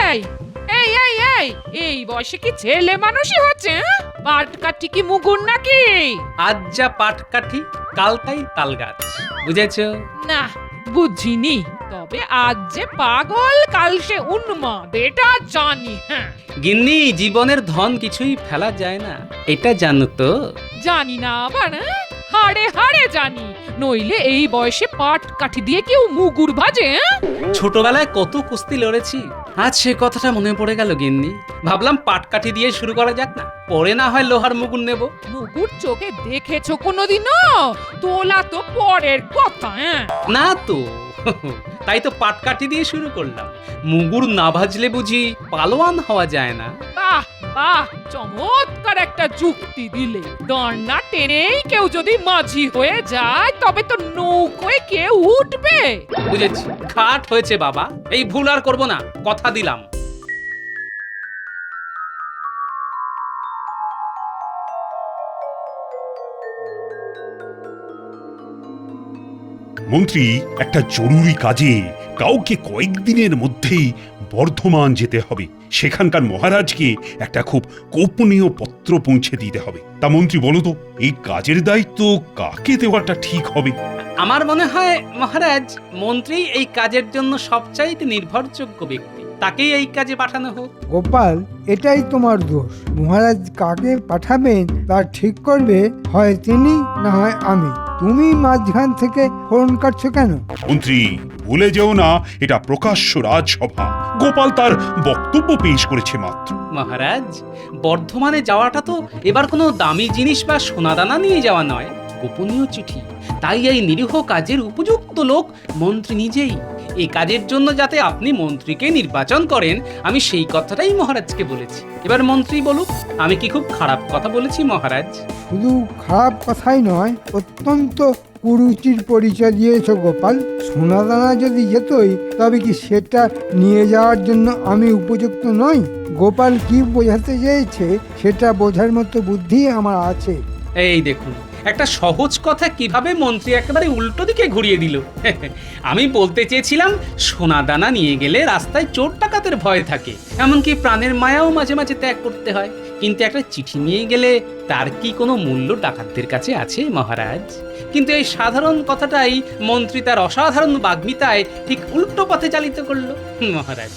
এই এই এই এই এই বয়সে কি ছেলে মানুষই হচ্ছে? পাট কাঠি কি মুগুর নাকি? আজ যা পাট কাঠি, কাল তাই তাল গাছ, বুঝেছো? না, বুঝিনি। তবে আজ যে পাগল, কাল সে উন্মাদ, এটা জানি। হ্যাঁ, গিন্নি, জীবনের ধন কিছুই ফেলা যায় না, এটা জানো তো? জানি না আবার, হাড়ে হাড়ে জানি। নইলে এই বয়সে পাট কাঠি দিয়ে কেউ মুগুর ভাজে? ছোটবেলায় কত কুস্তি লড়েছি, আজ সে কথাটা মনে পড়ে গেল গিন্নি। ভাবলাম পাট কাঠি দিয়ে শুরু করা যাক না, পরে না হয় লোহার মুগুর নেব। মুগুর চোখে দেখেছো কোনোদিনও? তোলা তো পরের কথা। না তো, তাই তো পাট কাঠি দিয়ে শুরু করলাম। মুগুর না ভাজলে বুঝি পালোয়ান হওয়া যায় না? বাহ বাহ, চমৎকার একটা যুক্তি দিলে। দড়না টেনেই কেউ যদি মাঝি হয়ে যায়, তবে তো নৌকোয় কেউ উঠবে। বুঝেছি, ঘাট হয়েছে বাবা, এই ভুল আর করবো না, কথা দিলাম। মন্ত্রী, একটা জরুরি কাজে কাউকে কয়েকদিনের মধ্যেই বর্ধমান যেতে হবে। সেখানকার মহারাজকে একটা খুব গোপনীয় পত্র পৌঁছে দিতে হবে। তা মন্ত্রী, বলো তো, এই কাজের দায়িত্ব কাকে দেওয়াটা ঠিক হবে? আমার মনে হয় মহারাজ, মন্ত্রী এই কাজের জন্য সবচাইতে নির্ভরযোগ্য ব্যক্তি, তাকেই এই কাজে পাঠানো হোক। গোপাল, এটাই তোমার দোষ। মহারাজ কাকে পাঠাবেন তা ঠিক করবে হয় তিনি, না হয় আমি। তুমি মাঝখান থেকে ফোন কাটছো কেন? মন্ত্রী, ভুলে যেও না, এটা প্রকাশ্য রাজসভা। গোপাল তার বক্তব্য পেশ করেছে মাত্র। মহারাজ, বর্ধমানে যাওয়াটা তো এবার কোনো দামি জিনিস বা সোনাদানা নিয়ে যাওয়া নয়, গোপনীয় চিঠি। তাই এই নিরীহ কাজের উপযুক্ত লোক মন্ত্রী নিজেই। এই কাজের জন্য যাতে আপনি মন্ত্রীকে নির্বাচন করেন, আমি সেই কথাটাই মহারাজকে বলেছি। এবার মন্ত্রী বলুক, আমি কি খুব খারাপ কথা বলেছি মহারাজ? শুধু খারাপ কথাই নয়, অত্যন্ত কুরুচির পরিচয় দিয়েছ গোপাল। সোনাদানা যদি যেতই, তবে কি সেটা নিয়ে যাওয়ার জন্য আমি উপযুক্ত নই? গোপাল কি বোঝাতে চেয়েছে সেটা বোঝার মতো বুদ্ধি আমার আছে। এই দেখুন, একটা সহজ কথা কিভাবে মন্ত্রী একেবারে উল্টো দিকে ঘুরিয়ে দিল। আমি বলতে চেয়েছিলাম, সোনাদানা নিয়ে গেলে রাস্তায় চোর ডাকাতের ভয় থাকে, এমনকি প্রাণের মায়াও মাঝে মাঝে ত্যাগ করতে হয়। কিন্তু একটা চিঠি নিয়ে গেলে তার কি কোনো মূল্য ডাকাতদের কাছে আছে মহারাজ? কিন্তু এই সাধারণ কথাটাই মন্ত্রী তার অসাধারণ বাগ্মিতায় ঠিক উল্টো পথে চালিত করলো। মহারাজ,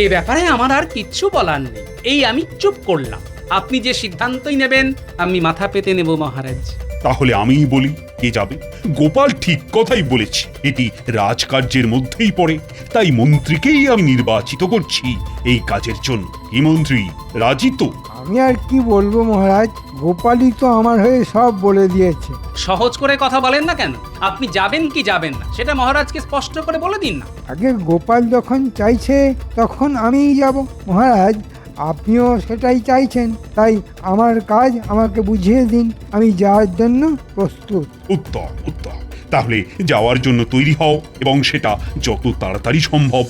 এই ব্যাপারে আমার আর কিচ্ছু বলার নেই, এই আমি চুপ করলাম। আপনি যে সিদ্ধান্তই নেবেন আমি মাথা পেতে নেব মহারাজ। তাহলে আমিই বলি, কে যাবে? গোপাল ঠিক কথাই বলেছে, এটি রাজকার্যের মধ্যেই পড়ে। তাই মন্ত্রীকেই আমি নির্বাচিত করছি এই কাজের জন্য। কি মন্ত্রী, রাজি তো? আমি আর কি বলবো মহারাজ, গোপালই তো আমার হয়ে সব বলে দিয়েছে। সহজ করে কথা বলেন না কেন? আপনি যাবেন কি যাবেন না সেটা মহারাজকে স্পষ্ট করে বলে দিন না। আগে গোপাল যখন চাইছে তখন আমিই যাব। মহারাজ, আপনিও সেটাই চাইছেন, তাই আমার কাজ আমাকে বুঝিয়ে দিন, আমি যাওয়ার জন্য প্রস্তুত। উত্তম উত্তম, তাহলে যাওয়ার জন্য তৈরি হও, এবং সেটা যত তাড়াতাড়ি সম্ভব।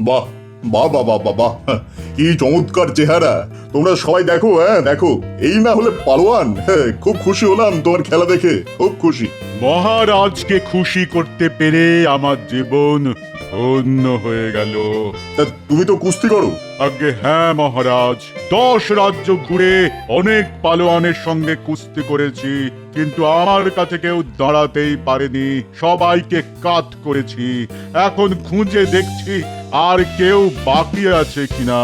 বাহ বাহ বাহ বাহ বাহ বাহ, কি চমৎকার চেহারা! তোমরা সবাই দেখো, হ্যাঁ দেখো, এই না হলে পালোয়ান। খুব খুশি হলাম তোমার খেলা দেখে, খুব খুশি। মহারাজকে খুশি করতে পেরে আমার জীবন ধন্য হয়ে গেল। তা তুমি তো কুস্তি করো? আগে হ্যাঁ মহারাজ, 10 রাজ্য ঘুরে অনেক পালোয়ানের সঙ্গে কুস্তি করেছি, কিন্তু আমার কাছে কেউ দাঁড়াতেই পারেনি, সবাইকে কাত করেছি। এখন খুঁজে দেখছি আর কেউ বাকি আছে কিনা।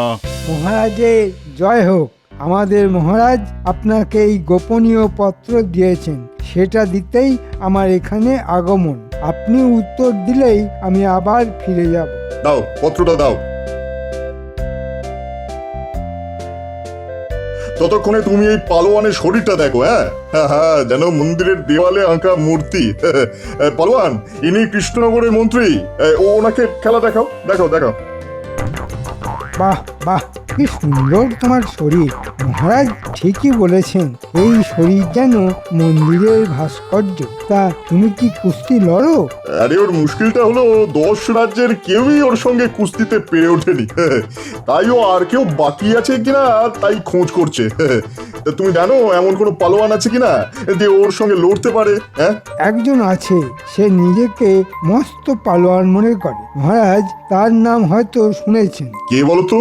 মহারাজের জয় হোক। আমাদের মহারাজ আপনাকে এই গোপনীয় পত্র দিয়েছেন, সেটা দিতেই আমার এখানে আগমন। আপনি উত্তর দিলেই আমি আবার ফিরে যাব। দাও, পত্রটা দাও। ততক্ষণে তুমি এই পালোয়ানের শরীরটা দেখো। হ্যাঁ হ্যাঁ, যেন মন্দিরের দেওয়ালে আঁকা মূর্তি। পালোয়ান, ইনি কৃষ্ণনগরের মন্ত্রী। ওনাকে খেলা দেখাও, দেখাও দেখাও। বাহ বাহ, কি সুন্দর তোমার শরীর। মহারাজ ঠিকই বলেছেন, এই শরীর যেন মন্দিরের ভাস্কর্য। তা তুমি কি কুস্তি লড়ো? আরে ওর মুশকিলটা হলো 10 রাজ্যের কেউই ওর সঙ্গে কুস্তিতে পেরে ওঠেনি। তাই ও আর কেউ বাকি আছে কিনা তাই খোঁজ করছে। তা তুমি জানো এমন কোনো পালোয়ান আছে কিনা যে ওর সঙ্গে লড়তে পারে? হ্যাঁ, একজন আছে, সে নিজেকে মস্ত পালোয়ান মনে করে। মহারাজ, তার নাম হয়তো শুনেছেন। কে বলো তো?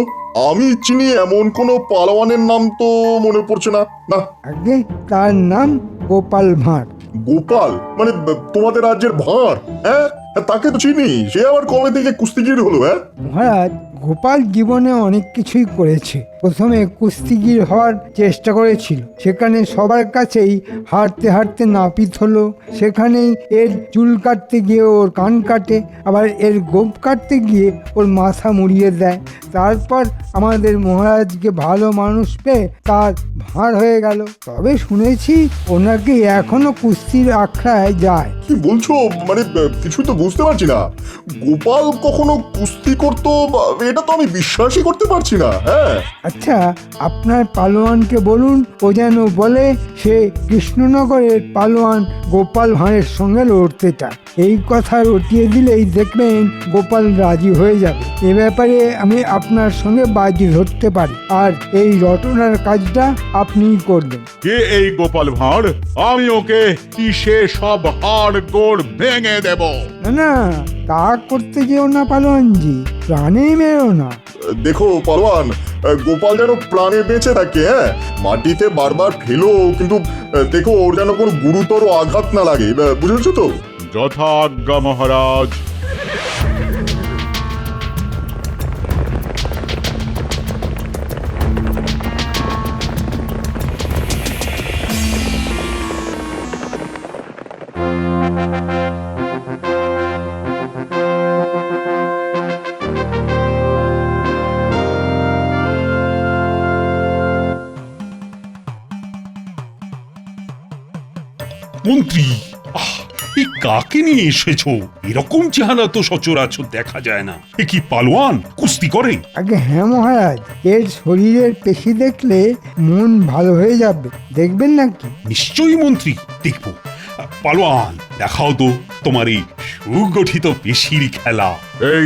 আমি চিনি এমন কোনো পালোয়ানের নাম তো মনে পড়ছে না। না, আগে তার নাম গোপাল ভাঁড়। গোপাল মানে তোমাদের রাজ্যের ভাঁড়? হ্যাঁ, তাকে তো চিনি। সে আবার কবে থেকে কুস্তিগির হলো? হ্যাঁ, মহারাজ, গোপাল জীবনে অনেক কিছুই করেছে। প্রথমে কুস্তিগির হওয়ার চেষ্টা করেছিল, সেখানে সবার কাছেই হারতে হারতে নাপিত হলো। সেখানেই এর চুল কাটতে গিয়ে ওর কান কাটে, আবার এর গোপ কাটতে গিয়ে ওর মাথা মুড়িয়ে দেয়। তারপর আমাদের মহারাজকে ভালো মানুষ পেয়ে তার ভাঁড় হয়ে গেল। তবে শুনেছি ওনাকে এখনো কুস্তির আখড়ায় যায়। কি বলছো? মানে কিছু তো বুঝতে পারছি না। গোপাল কখনো কুস্তি করতো এটা তো আমি বিশ্বাসই করতে পারছি না। হ্যাঁ, আচ্ছা, আপনার পালোয়ানকে বলুন ও যেন বলে সে কৃষ্ণনগরের পালোয়ান গোপাল ভাঁড়ের সঙ্গে লড়তে চায়। এই কথা রটিয়ে দিলেই দেখবেন গোপাল রাজি হয়ে যাবে। এ ব্যাপারে আমি আপনার সঙ্গে বাজি ধরতে পারি, আর এই রটনার কাজটা আপনিই করবেন। কে এই গোপাল ভাঁড়? আমি ওকে কিসে সব হাড় গোড় ভেঙে দেব। না না, তা করতে যেও না পালোয়ানজি, প্রাণেই মেরো না। দেখো পালোয়ান, গোপাল যেন প্রাণে বেঁচে থাকে। হ্যাঁ, মাটিতে বারবার ফেলো, কিন্তু দেখো ওর যেন কোনো গুরুতর আঘাত না লাগে। বুঝেছো তো? যথাজ্ঞা মহারাজ। মন্ত্রী, এই কাকে নিয়ে এসেছো? এরকম চেহারা তো সচরাচর দেখা যায় না। এ কি পালোয়ান? কুস্তি করে? আগে হ্যাঁ মহারাজ, এর শরীরের পেশি দেখলে মন ভালো হয়ে যাবে, দেখবেন নাকি? নিশ্চয়ই মন্ত্রী, দেখবো। পালোয়ান, দেখাও তো তোমার এই সুগঠিত পেশির খেলা। এই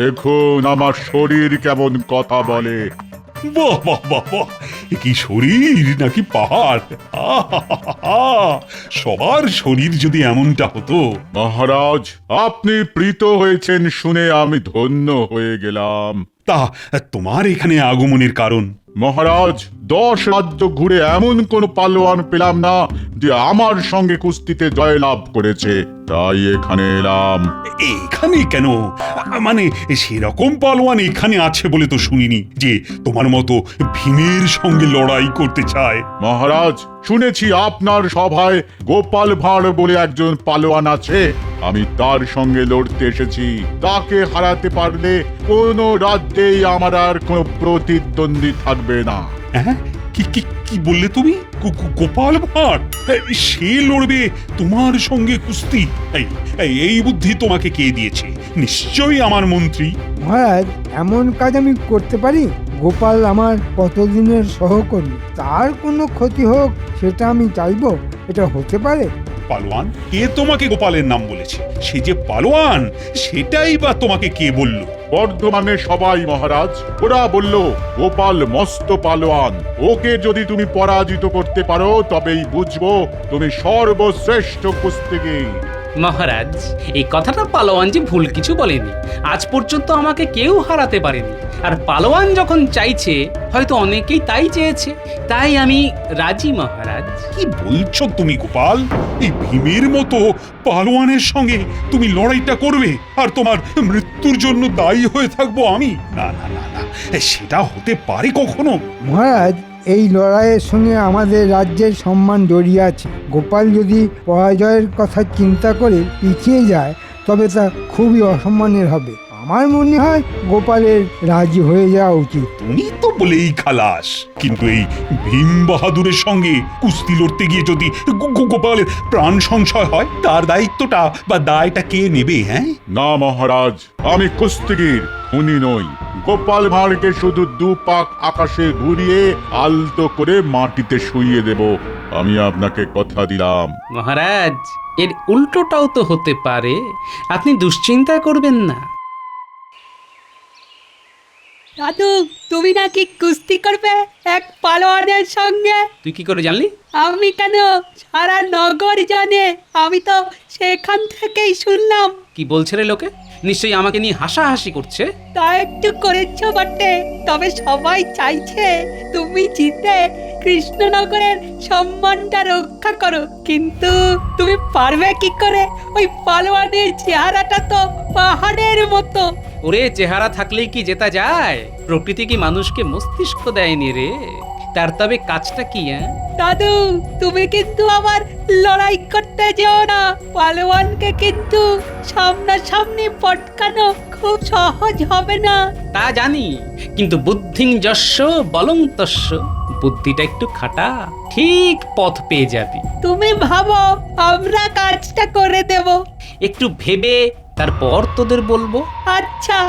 দেখুন আমার শরীর কেমন কথা বলে। বাহ বাহ বাহ বাহ, এ কি শরীর নাকি পাহাড়! আহাহাহা, সবার শরীর যদি এমনটা হতো। মহারাজ, আপনি প্রীত হয়েছেন শুনে আমি ধন্য হয়ে গেলাম। তা তোমার এখানে আগমনের কারণ? মহারাজ, 10 রাজ্য ঘুরে এমন কোন পালোয়ান পেলাম না যে আমার সঙ্গে কুস্তিতে জয়লাভ করেছে, তাই এখানে এলাম। এখানে কেন? মানে সেরকম পালোয়ান এখানে আছে বলে তো শুনিনি যে তোমার মতো ভীমের সঙ্গে লড়াই করতে চায়। মহারাজ, শুনেছি আপনার সভায় গোপাল ভাঁড় বলে একজন পালোয়ান আছে। আমি তার সঙ্গে লড়তে এসেছি। তাকে হারাতে পারলে কোনো রাজ্যেই আমার আর কোনো প্রতিদ্বন্দ্বী থাকবে না। হ্যাঁ, কি কি কি বললে তুমি? গোপাল ভাঁড় সে লড়বে তোমার সঙ্গে কুস্তি? এই বুদ্ধি তোমাকে কে দিয়েছে? নিশ্চয়ই আমার মন্ত্রী। মহারাজ, এমন কাজ আমি করতে পারি? গোপাল আমার কতদিনের সহকর্মী, তার কোনো ক্ষতি হোক সেটা আমি চাইবো? এটা হতে পারে? পালোয়ান, কে তোমাকে গোপালের নাম বলেছে? সে যে পালোয়ান সেটাই বা তোমাকে কে বলল? বর্ধমানে সবাই মহারাজ, ওরা বলল গোপাল মস্ত পালোয়ান। ওকে যদি তুমি পরাজিত করতে পারো তবেই বুঝবো তুমি সর্বশ্রেষ্ঠ কুস্তিগীর। মহারাজ, এই কথাটা পালোয়ানজি ভুল কিছু বলেনি। আজ পর্যন্ত আমাকে কেউ হারাতে পারেনি। আর পালোয়ান যখন চাইছে, হয়তো অনেকেই তাই চেয়েছে, তাই আমি রাজি মহারাজ। কি বলছো তুমি গোপাল? এই ভীমের মতো পালোয়ানের সঙ্গে তুমি লড়াইটা করবে আর তোমার মৃত্যুর জন্য দায়ী হয়ে থাকবো আমি? না না না না, সেটা হতে পারে কখনো? মহারাজ, এই লড়াইয়ের সঙ্গে আমাদের রাজ্যের সম্মান জড়িয়ে আছে। গোপাল যদি পরাজয়ের কথা চিন্তা করে পিছিয়ে যায় তবে তা খুবই অসম্মানের হবে। আমার মনে হয় গোপালের রাজি হয়ে যাওয়া উচিত। তুমি তো বলেই খালাস, কিন্তু এই ভীম বাহাদুরের সঙ্গে কুস্তি লড়তে গিয়ে যদি গোপালের প্রাণ সংশয় হয়, তার দায়িত্বটা বা দায়টা কে নেবে? হ্যাঁ, না মহারাজ, আমি কুস্তিগীর, খুনি নই। গোপাল ভাঁড়কে শুধু দু পাক আকাশে ঘুরিয়ে আলতো করে মাটিতে শুইয়ে দেব। আমি আপনাকে কথা দিলাম। মহারাজ, এর উল্টোটাও তো হতে পারে, আপনি দুশ্চিন্তা করবেন না। দাদু, তুমি নাকি কুস্তি করবে এক পালোয়ানের সঙ্গে? তুই কি করে জানলি? আমি কেন, সারা নগর জানে। আমি তো সেখান থেকেই শুনলাম। কি বলছে রে লোকে? নিশ্চয়ই আমাকে নিয়ে হাসাহাসি করছে। তা একটু করেছ বটে, তবে সবাই চাইছে তুমি জিতে কৃষ্ণনগরের সম্মানটা রক্ষা করো। কিন্তু তুমি পারবে কি করে? ওই পালোয়ানের চেহারাটা তো পাহাড়ের মতো। ওরে, চেহারা থাকলেই কি জেতা যায়? প্রকৃতি কি মানুষকে মস্তিষ্ক দেয়নি রে? তার তবে কাজটা কি? দাদু, তুমি কিন্তু আবার লড়াই করতে যেও না। পালোয়ানকে কিন্তু সামনাসামনি পটকানো খুব সহজ হবে না। তা জানি, কিন্তু বুদ্ধিং যস্য বলং তস্য। বুদ্ধিটা একটু খাটা, ঠিক পথ পেয়ে যাবি। তুমি ভাবো, আমরা কাজটা করে দেব। একটু ভেবে তারপর তোদের বলবো। আচ্ছা।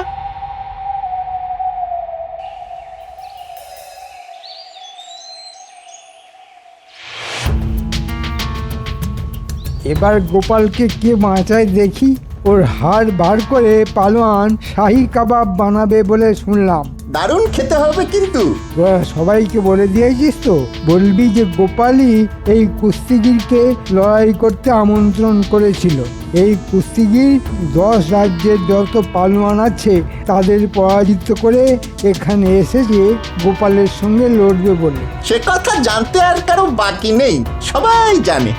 এবার গোপালকে কে বাঁচায় দেখি। ওর হাড় বার করে পালোয়ান শাহী কাবাব বানাবে বলে শুনলাম। দারুণ খেতে হবে কিন্তু। তোরা সবাইকে বলে দিয়েছিস তো? বলবি যে গোপালই এই কুস্তিগিরকে লড়াই করতে আমন্ত্রণ করেছিল। এই কুস্তিগির 10 রাজ্যের যত পালোয়ান আছে তাদের পরাজিত করে এখানে এসেছে গোপালের সঙ্গে লড়বে বলে। সে কথা জানতে আর কারো বাকি নেই, সবাই জানে।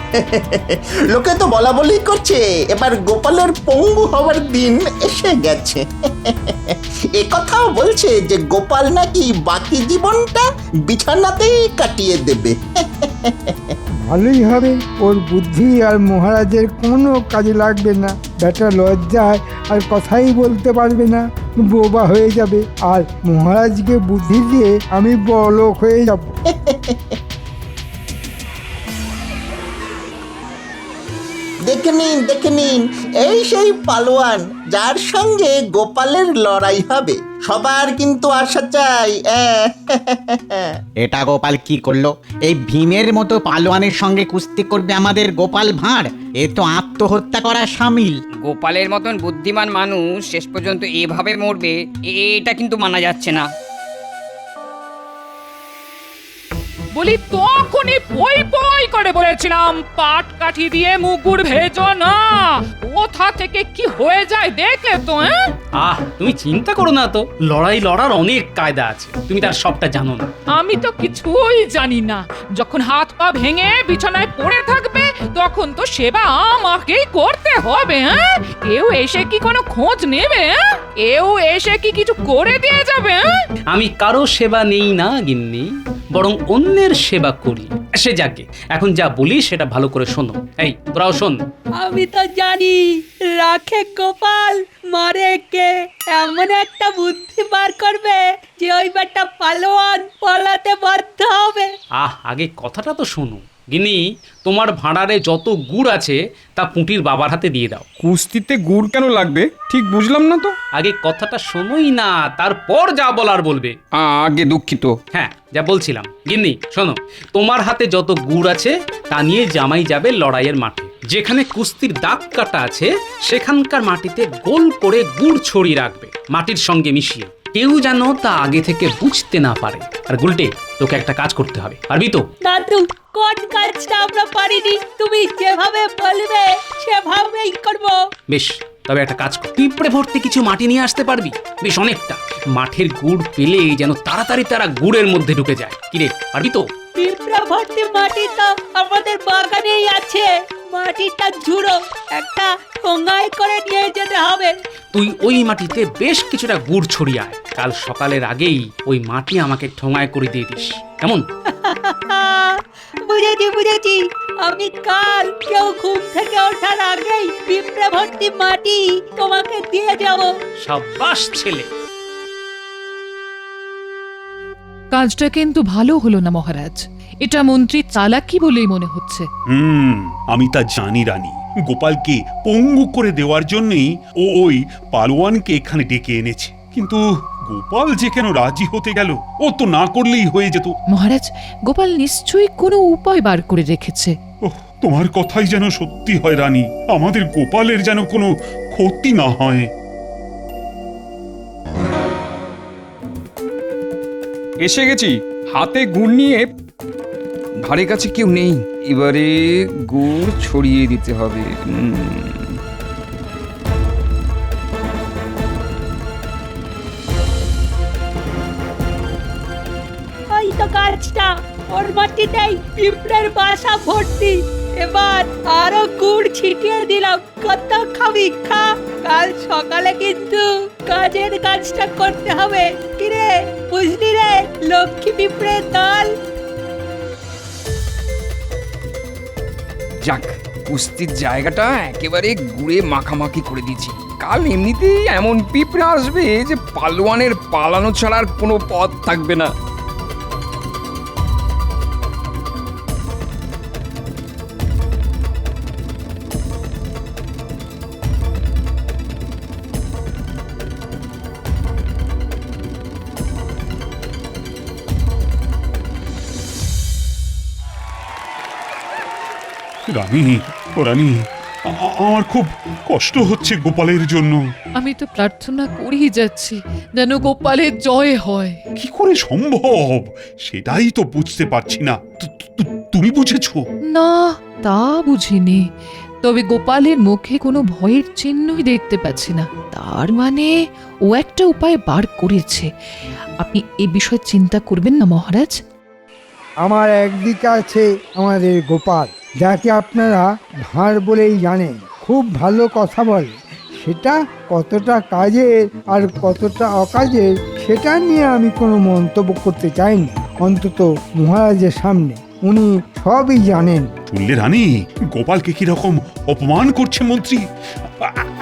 লোকে তো বলা বলি করছে এবার গোপালের পঙ্গু হওয়ার দিন এসে গেছে। এ কথাও বলছে যে গোপাল নাকি বাকি জীবনটা বিছানাতেই কাটিয়ে দেবে। ভালোই হবে, ওর বুদ্ধি আর মহারাজের কোনো কাজে লাগবে না। বেটা লজ্জায় আর কথাই বলতে পারবে না, বোবা হয়ে যাবে। আর মহারাজকে বুদ্ধি দিয়ে আমি বড়লোক হয়ে যাব। দেখে নিন, এই সেই পালোয়ান যার সঙ্গে গোপালের লড়াই হবে। সবার কিন্তু আশা চাই। এটা গোপাল কি করলো? এই ভীমের মতো পালোয়ানের সঙ্গে কুস্তি করবে আমাদের গোপাল ভাঁড়? এ তো আত্মহত্যা করা সামিল। গোপালের মতন বুদ্ধিমান মানুষ শেষ পর্যন্ত এভাবে মরবে, এটা কিন্তু মানা যাচ্ছে না। বলি তখনই পই পই করে বলেছিলাম পাট কাঠি দিয়ে মুগুর ভেজো না। কোথা থেকে কি হয়ে যায় দেখলে তো? তুমি চিন্তা করো না তো, লড়াই লড়ার অনেক কায়দা আছে, তুমি তার সবটা জানো না। আমি তো কিছুই জানি না। যখন হাত পা ভেঙে বিছানায় পড়ে থাকবে তখন তো সেবা আমাকেই করতে হবে। কেউ এসে কি কোনো খোঁজ নেবে? কেউ এসে কি কিছু করে দিয়ে যাবে? আমি কারো সেবা নেই না গিন্নি, বরং অন্যের সেবা করি। সে যাকে, এখন যা বলি সেটা ভালো করে শোনো। এই তোরাও শোন। আমি তো জানি রাখে গোপাল, মারে কে। এমন একটা বুদ্ধি বার করবে যে ওই বেটা পালোয়ান পালাতে বাধ্য হবে। আগে কথাটা তো শোনো। গিন্নি, তোমার ভাঁড়ারে যত গুড় আছে তা পুঁটির বাবার হাতে দিয়ে দাও। কুস্তিতে গুড় কেন লাগবে? ঠিক বুঝলাম না তো। আগে কথাটা শোনোই না, তারপর যা বলার বলবে। আগে দুঃখিত। হ্যাঁ, যা বলছিলাম। গিন্নি শোনো, তোমার হাতে যত গুড় আছে তা নিয়ে জামাই যাবে লড়াইয়ের মাঠে। যেখানে কুস্তির দাগ কাটা আছে সেখানকার মাটিতে গোল করে গুড় ছড়িয়ে রাখবে, মাটির সঙ্গে মিশিয়ে। কেউ যেন তা আগে থেকে বুঝতে না পারে। আর গুলটে, তোকে একটা কাজ করতে হবে, পারবি তো? দাদু, কোন কাজটা আমরা পারিনি? তুমি যেভাবে বলবে সেভাবেই করব। বেশ, তবে একটা কাজ কর, পিঁপড়ে ভর্তি কিছু মাটি নিয়ে আসতে পারবি? বেশ অনেকটা। মাঠের গুড় পেলে যেন তাড়াতাড়ি তারা গুড়ের মধ্যে ঢুকে যায়। কিরে, পারবি তো? পিঁপড়া ভর্তি মাটি তো আমাদের বাগানেই আছে। মাটিটা ঝুড়ো, একটা ঠোঙায় করে নিয়ে যেতে হবে। তুই ওই মাটিতে বেশ কিছুটা গুড় ছড়িয়ে আয়। কাল সকালের আগেই ওই মাটি আমাকে ঠোঙায় করে দিয়ে দিস, কেমন? বুঝেছি। আমি কাল কেউ ঘুম থেকে ওঠার আগেই পিঁপড়া ভর্তি মাটি তোমাকে দিয়ে যাব। সাবাস ছেলে। কাজটা কিন্তু ভালো হলো না মহারাজ। এটা মন্ত্রী চালাকি বলেই মনে হচ্ছে। আমি তা জানি রানী। গোপালকে পঙ্গু করে দেওয়ার জন্যই ও ওই পালোয়ানকে এখানে ডেকে এনেছে। কিন্তু গোপাল যে কেন রাজি হতে গেল? ও তো না করলেই হয়ে যেত। মহারাজ, গোপাল নিশ্চয়ই কোনো উপায় বার করে রেখেছে। ওহ, তোমার কথাই যেন সত্যি হয় রানী, আমাদের গোপালের যেন কোনো ক্ষতি না হয়। এসে গেছি, হাতে গুড় নিয়ে। ধারে কাছে কেউ নেই, এবারে গুড় ছড়িয়ে দিতে হবে। ওই তো গাছটা, ওর মাটিতেই পিঁপড়ের বাসা ভর্তি। এবার আরো গুড় ছিটিয়ে দিলাম, কত খাবি খা। কাল সকালে কিন্তু কাজের কাজটা করতে হবে। কিরে, বুঝলি রে লক্ষ্মী পিঁপড়ের দল? যাক, কুস্তির জায়গাটা একেবারে গুড়ে মাখামাখি করে দিয়েছি। কাল এমনিতেই এমন পিঁপড়ে আসবে যে পালোয়ানের পালানো ছাড়ার কোনো পথ থাকবে না। রানী, ও রানী, আমার খুব কষ্ট হচ্ছে গোপালের জন্য। আমি তো প্রার্থনা করেই যাচ্ছি যেন গোপালের জয় হয়। কি করে সম্ভব সেটাই তো বুঝতে পারছি না। তুমি বুঝেছো? না, তা বুঝিনি। তবে গোপালের মুখে কোনো ভয়ের চিহ্নই দেখতে পাচ্ছি না। তার মানে ও একটা উপায় বার করেছে। আপনি এ বিষয়ে চিন্তা করবেন না মহারাজ। আমার একদিকে আছে আমাদের গোপাল, যাকে আপনারা ভাঁড় বলেই জানেন। খুব ভালো কথা বলে। সেটা কতটা কাজের আর কতটা অকাজের সেটা নিয়ে আমি কোনো মন্তব্য করতে চাই না, অন্তত মহারাজের সামনে। উনি সবই জানেন। শুনলে রানী, গোপালকে কি রকম অপমান করছে মন্ত্রী?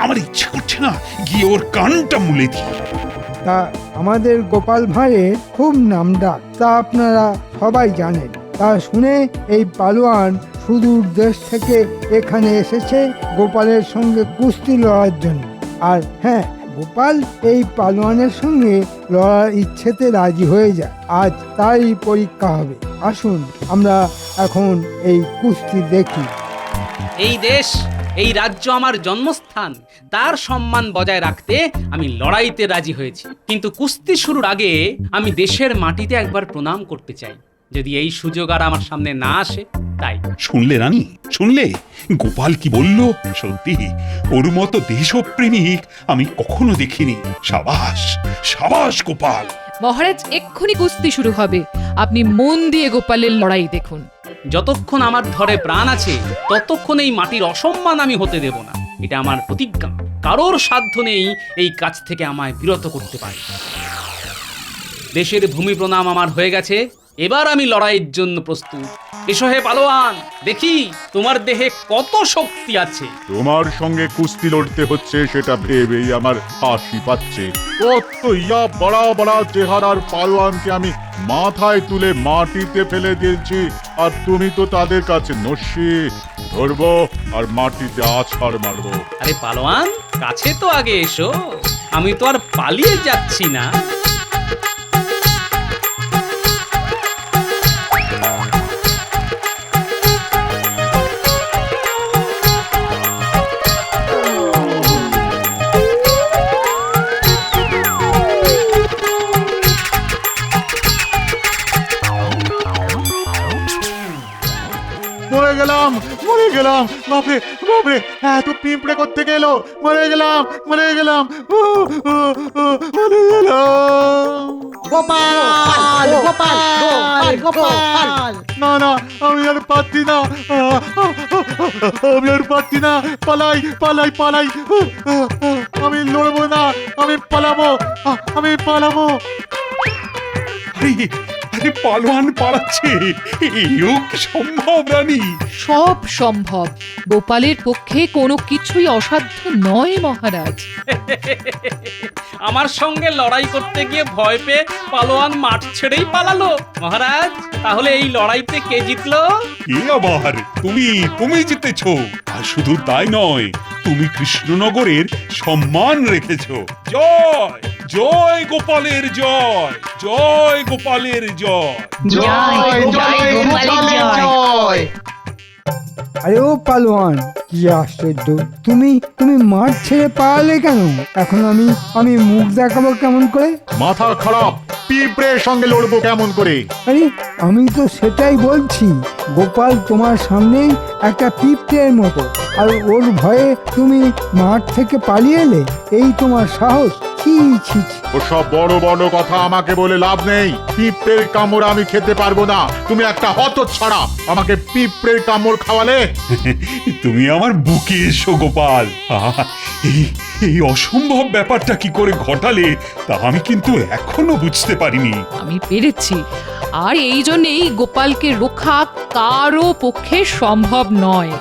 আমার ইচ্ছা করছে না গিয়ে ওর কানটা মুলে দিই। তা আমাদের গোপাল ভাঁড়ের খুব নামডাক, তা আপনারা সবাই জানেন। তা শুনে এই পালোয়ান সুদূর দেশ থেকে এখানে এসেছে গোপালের সঙ্গে কুস্তি লড়ার জন্য। আর হ্যাঁ, গোপাল এই পালোয়ানের সঙ্গে লড়ার ইচ্ছেতে রাজি হয়ে যায়। আজ তারই পরীক্ষা হবে। আসুন আমরা এখন এই কুস্তি দেখি। এই দেশ, এই রাজ্য আমার জন্মস্থান, তার সম্মান বজায় রাখতে আমি লড়াইতে রাজি হয়েছি। কিন্তু কুস্তি শুরুর আগে আমি দেশের মাটিতে একবার প্রণাম করতে চাই, যদি এই সুযোগ আর আমার সামনে না আসে। তাই শুনলে রানী, শুনলে গোপাল কি বলল? সত্যি ওর মতো দেশপ্রেমিক আমি কখনো দেখিনি। সাবাস, সাবাস গোপাল। মহারাজ, এক্ষুনি কুস্তি শুরু হবে। আপনি মন দিয়ে গোপালের লড়াই দেখুন। যতক্ষণ আমার ধরে প্রাণ আছে ততক্ষণ এই মাটির অসম্মান আমি হতে দেব না। এটা আমার প্রতিজ্ঞা। কারোর সাধ্য নেই এই কাজ থেকে আমায় বিরত করতে পারে। দেশের ভূমি প্রণাম আমার হয়ে গেছে, এবার আমি লড়াইয়ের জন্য প্রস্তুত। এসো হে পালোয়ান, দেখি তোমার দেহে কত শক্তি আছে। তোমার সঙ্গে কুস্তি লড়তে হচ্ছে সেটা ভেবেই আমার হাসি পাচ্ছে। কত ইয়া বড়া বড়া চেহারার পালোয়ানকে আমি মাথায় তুলে মাটিতে ফেলে দিয়েছি, আর তুমি তো তাদের কাছে নস্যি। ধরবো আর মাটিতে আছাড় মারবো। আরে পালোয়ান, কাছে তো আগে এসো, আমি তো আর পালিয়ে যাচ্ছি না। মরে গেলাম, মরে গেলাম, বাপরে বাপরে, এত পিঁপড়ে করতে গেল। মরে গেলাম, মরে গেলাম, মরে গেলাম। গোপাল, গোপাল, গোপাল। না না, আমি আর পারছি না, আমি আর পারছি না। পালাই পালাই পালাই, আমি লড়বো না, আমি পালাবো, আমি পালাবো। আরে আরে, পালোয়ান পালাচ্ছে, এও কি সম্ভব রানী? সব সম্ভব। গোপালের পক্ষে কোনো কিছুই অসাধ্য নয় মহারাজ। আমার সঙ্গে লড়াই করতে গিয়ে ভয় পেয়ে পালোয়ান মাঠ ছেড়েই পালালো। মহারাজ, তাহলে এই লড়াইতে কে জিতলো? কে আবার? তুমি জিতেছো। আর শুধু তাই নয়, তুমি কৃষ্ণনগরের সম্মান রেখেছো। জয় জয় গোপালের জয়, জয় গোপালের জয়। আরে ও পালোয়ান, কি আশ্চর্য, তুমি তুমি মাঠ ছেড়ে পালালে কেন? এখন আমি মুখ দেখাবো কেমন করে? মাথা খারাপ, পিঁপড়ের সঙ্গে লড়বো কেমন করে? আরে আমি তো সেটাই বলছি, গোপাল তোমার সামনেই একটা পিঁপড়ের মতো, আর ওর ভয়ে তুমি মাঠ থেকে পালিয়ে এলে, এই তোমার সাহস? ছি ছি ছি। ওসব বড় বড় কথা আমাকে বলে লাভ নেই। পিঁপড়ের কামড় আমি খেতে পারবো না। তুমি একটা হতচ্ছাড়া, আমাকে পিঁপড়ের কামড় খাওয়ালে। তুমি আমার বুকে এসো গোপাল। এই অসম্ভব ব্যাপারটা কি করে ঘটালে তা আমি কিন্তু এখনো বুঝতে পারিনি। আমি পেরেছি, আর এই জন্যেই গোপালকে রক্ষা কারো পক্ষে সম্ভব নয়।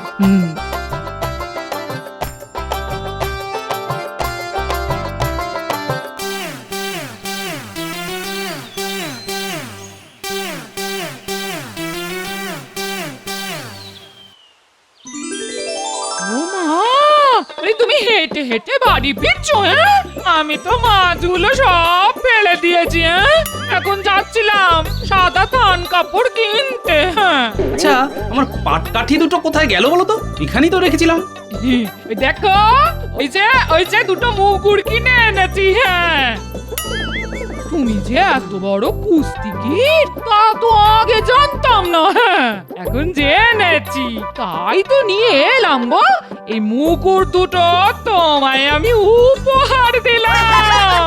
তুমি হেঁটে হেঁটে বাড়ি ফিরছো? হ্যাঁ, আমি তো মাছগুলো সব ফেলে দিয়েছি। হ্যাঁ, এখন যাচ্ছিলাম সাদা থান কাপড় কিনতে। হ্যাঁ, আচ্ছা, আমার পাটকাঠি দুটো কোথায় গেল বলো তো? এখানেই তো রেখেছিলাম। ওই দেখো, ওই যে দুটো মুগুর কিনে এনেছি। হ্যাঁ, তুমি যে এত বড় কুস্তিগীর তা তো আগে জানতাম না। হ্যাঁ, এখন জেনেছি, তাই তো নিয়ে এলাম গো। এই মুকুর দুটো তোমায় আমি উপহার দিলাম।